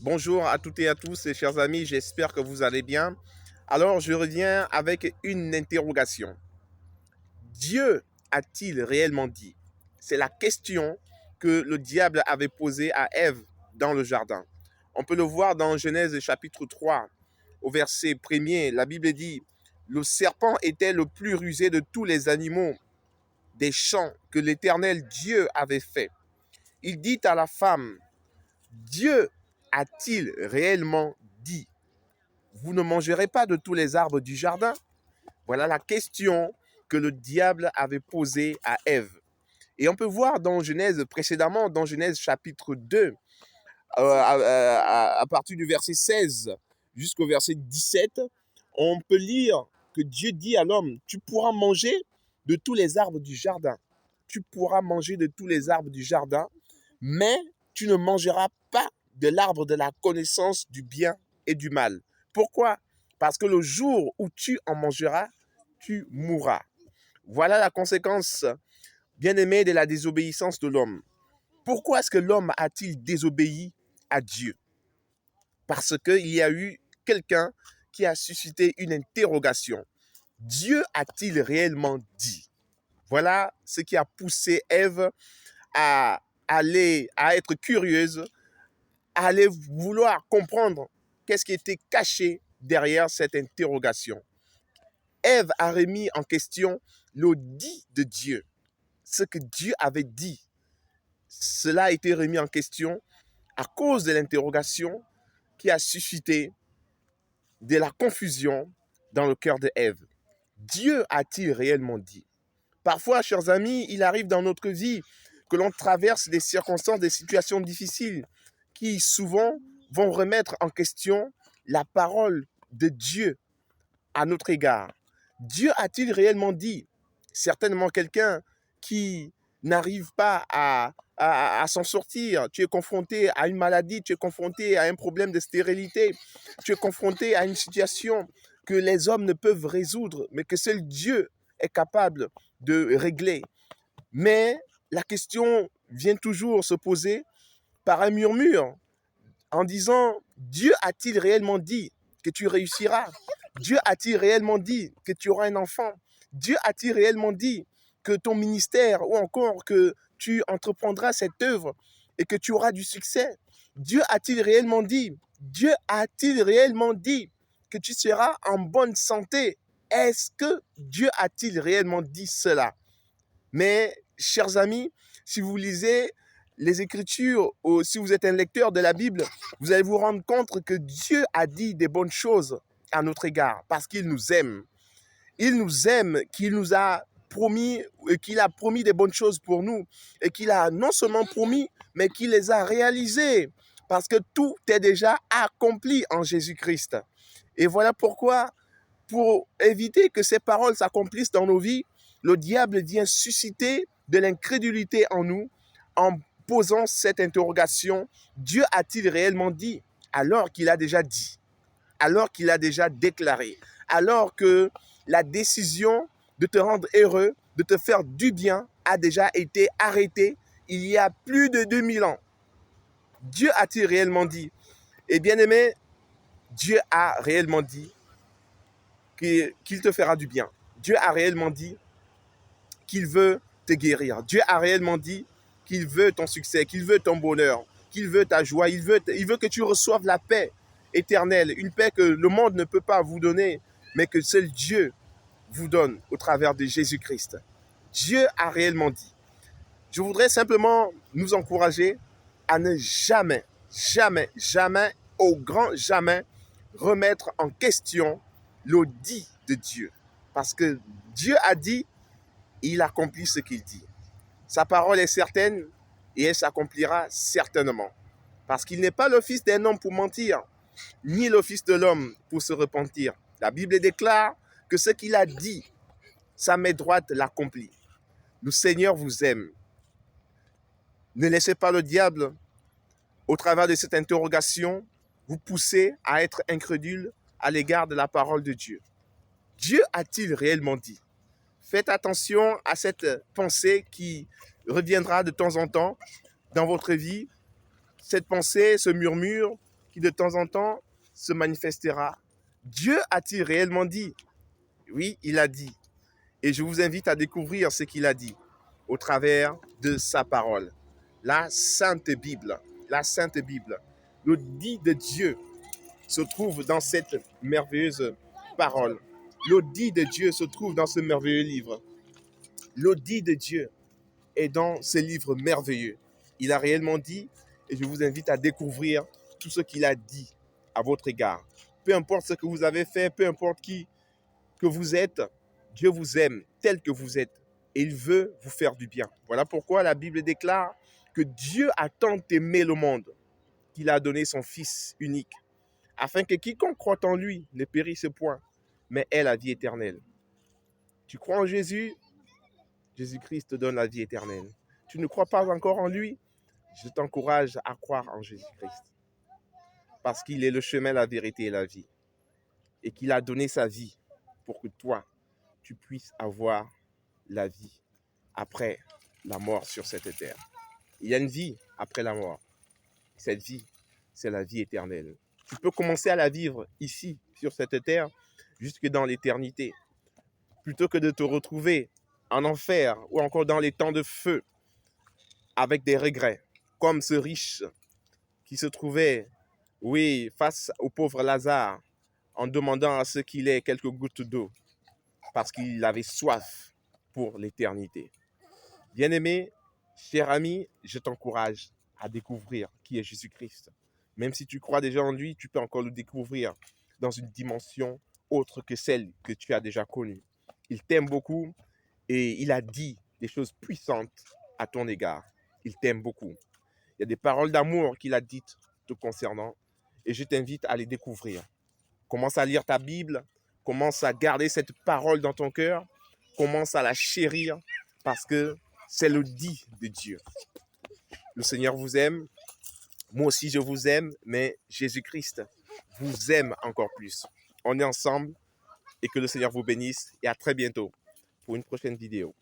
Bonjour à toutes et à tous, et chers amis, j'espère que vous allez bien. Alors, je reviens avec une interrogation. Dieu a-t-il réellement dit? C'est la question que le diable avait posée à Ève dans le jardin. On peut le voir dans Genèse chapitre 3, au verset 1er. La Bible dit, le serpent était le plus rusé de tous les animaux des champs que l'Éternel Dieu avait fait. Il dit à la femme, Dieu a-t-il réellement dit? Vous ne mangerez pas de tous les arbres du jardin? Voilà la question que le diable avait posée à Ève. Et on peut voir dans Genèse, précédemment, dans Genèse chapitre 2, à partir du verset 16 jusqu'au verset 17, on peut lire que Dieu dit à l'homme, tu pourras manger de tous les arbres du jardin. Tu pourras manger de tous les arbres du jardin, mais tu ne mangeras pas de l'arbre de la connaissance du bien et du mal. Pourquoi? Parce que le jour où tu en mangeras, tu mourras. Voilà la conséquence, bien-aimé, de la désobéissance de l'homme. Pourquoi est-ce que l'homme a-t-il désobéi à Dieu? Parce qu'il y a eu quelqu'un qui a suscité une interrogation. Dieu a-t-il réellement dit? Voilà ce qui a poussé Ève à être curieuse, à aller vouloir comprendre qu'est-ce qui était caché derrière cette interrogation. Ève a remis en question le dit de Dieu, ce que Dieu avait dit. Cela a été remis en question à cause de l'interrogation qui a suscité de la confusion dans le cœur de Ève. Dieu a-t-il réellement dit? Parfois, chers amis, il arrive dans notre vie que l'on traverse des circonstances, des situations difficiles qui souvent vont remettre en question la parole de Dieu à notre égard. Dieu a-t-il réellement dit? Certainement quelqu'un qui n'arrive pas à s'en sortir. Tu es confronté à une maladie, tu es confronté à un problème de stérilité, tu es confronté à une situation que les hommes ne peuvent résoudre, mais que seul Dieu est capable de régler. Mais la question vient toujours se poser par un murmure en disant, Dieu a-t-il réellement dit que tu réussiras? Dieu a-t-il réellement dit que tu auras un enfant? Dieu a-t-il réellement dit que ton ministère ou encore que tu entreprendras cette œuvre et que tu auras du succès? Dieu a-t-il réellement dit? Dieu a-t-il réellement dit que tu seras en bonne santé? Est-ce que Dieu a-t-il réellement dit cela? Mais, chers amis, si vous lisez les Écritures ou si vous êtes un lecteur de la Bible, vous allez vous rendre compte que Dieu a dit des bonnes choses à notre égard parce qu'il nous aime. Il nous aime, qu'il nous a promis, qu'il a promis des bonnes choses pour nous et qu'il a non seulement promis, mais qu'il les a réalisées parce que tout est déjà accompli en Jésus-Christ. Et voilà pourquoi, pour éviter que ces paroles s'accomplissent dans nos vies, le diable vient susciter de l'incrédulité en nous en posant cette interrogation, Dieu a-t-il réellement dit? Alors qu'il a déjà dit, alors qu'il a déjà déclaré, alors que la décision de te rendre heureux, de te faire du bien, a déjà été arrêtée il y a plus de 2000 ans. Dieu a-t-il réellement dit? Et bien aimé, Dieu a réellement dit qu'il te fera du bien. Dieu a réellement dit qu'il veut te guérir. Dieu a réellement dit qu'il veut ton succès, qu'il veut ton bonheur, qu'il veut ta joie. Il veut que tu reçoives la paix éternelle, une paix que le monde ne peut pas vous donner, mais que seul Dieu vous donne au travers de Jésus-Christ. Dieu a réellement dit. Je voudrais simplement nous encourager à ne jamais, jamais, jamais, au grand jamais, remettre en question le dit de Dieu. Parce que Dieu a dit, il accomplit ce qu'il dit. Sa parole est certaine et elle s'accomplira certainement. Parce qu'il n'est pas le fils d'un homme pour mentir, ni le fils de l'homme pour se repentir. La Bible déclare que ce qu'il a dit, sa main droite l'accomplit. Le Seigneur vous aime. Ne laissez pas le diable, au travers de cette interrogation, vous pousser à être incrédule à l'égard de la parole de Dieu. Dieu a-t-il réellement dit? Faites attention à cette pensée qui reviendra de temps en temps dans votre vie, cette pensée, ce murmure qui de temps en temps se manifestera. Dieu a-t-il réellement dit? Oui, il a dit. Et je vous invite à découvrir ce qu'il a dit au travers de sa parole. La Sainte Bible. La Sainte Bible. Le dit de Dieu se trouve dans cette merveilleuse parole. L'audit de Dieu se trouve dans ce merveilleux livre. L'audit de Dieu est dans ce livre merveilleux. Il a réellement dit, et je vous invite à découvrir tout ce qu'il a dit à votre égard. Peu importe ce que vous avez fait, peu importe qui que vous êtes, Dieu vous aime tel que vous êtes et il veut vous faire du bien. Voilà pourquoi la Bible déclare que Dieu a tant aimé le monde qu'il a donné son Fils unique, afin que quiconque croit en lui ne périsse point, mais ait la vie éternelle. Tu crois en Jésus? Jésus-Christ te donne la vie éternelle. Tu ne crois pas encore en lui? Je t'encourage à croire en Jésus-Christ. Parce qu'il est le chemin, la vérité et la vie. Et qu'il a donné sa vie pour que toi, tu puisses avoir la vie après la mort sur cette terre. Il y a une vie après la mort. Cette vie, c'est la vie éternelle. Tu peux commencer à la vivre ici, sur cette terre, jusque dans l'éternité. Plutôt que de te retrouver en enfer ou encore dans les temps de feu avec des regrets, comme ce riche qui se trouvait, oui, face au pauvre Lazare, en demandant à ce qu'il ait quelques gouttes d'eau, parce qu'il avait soif pour l'éternité. Bien-aimé, cher ami, je t'encourage à découvrir qui est Jésus-Christ. Même si tu crois déjà en lui, tu peux encore le découvrir dans une dimension autre que celle que tu as déjà connue. Il t'aime beaucoup et il a dit des choses puissantes à ton égard. Il t'aime beaucoup. Il y a des paroles d'amour qu'il a dites te concernant et je t'invite à les découvrir. Commence à lire ta Bible, commence à garder cette parole dans ton cœur, commence à la chérir parce que c'est le dit de Dieu. Le Seigneur vous aime, moi aussi je vous aime, mais Jésus-Christ vous aime encore plus. On est ensemble et que le Seigneur vous bénisse et à très bientôt pour une prochaine vidéo.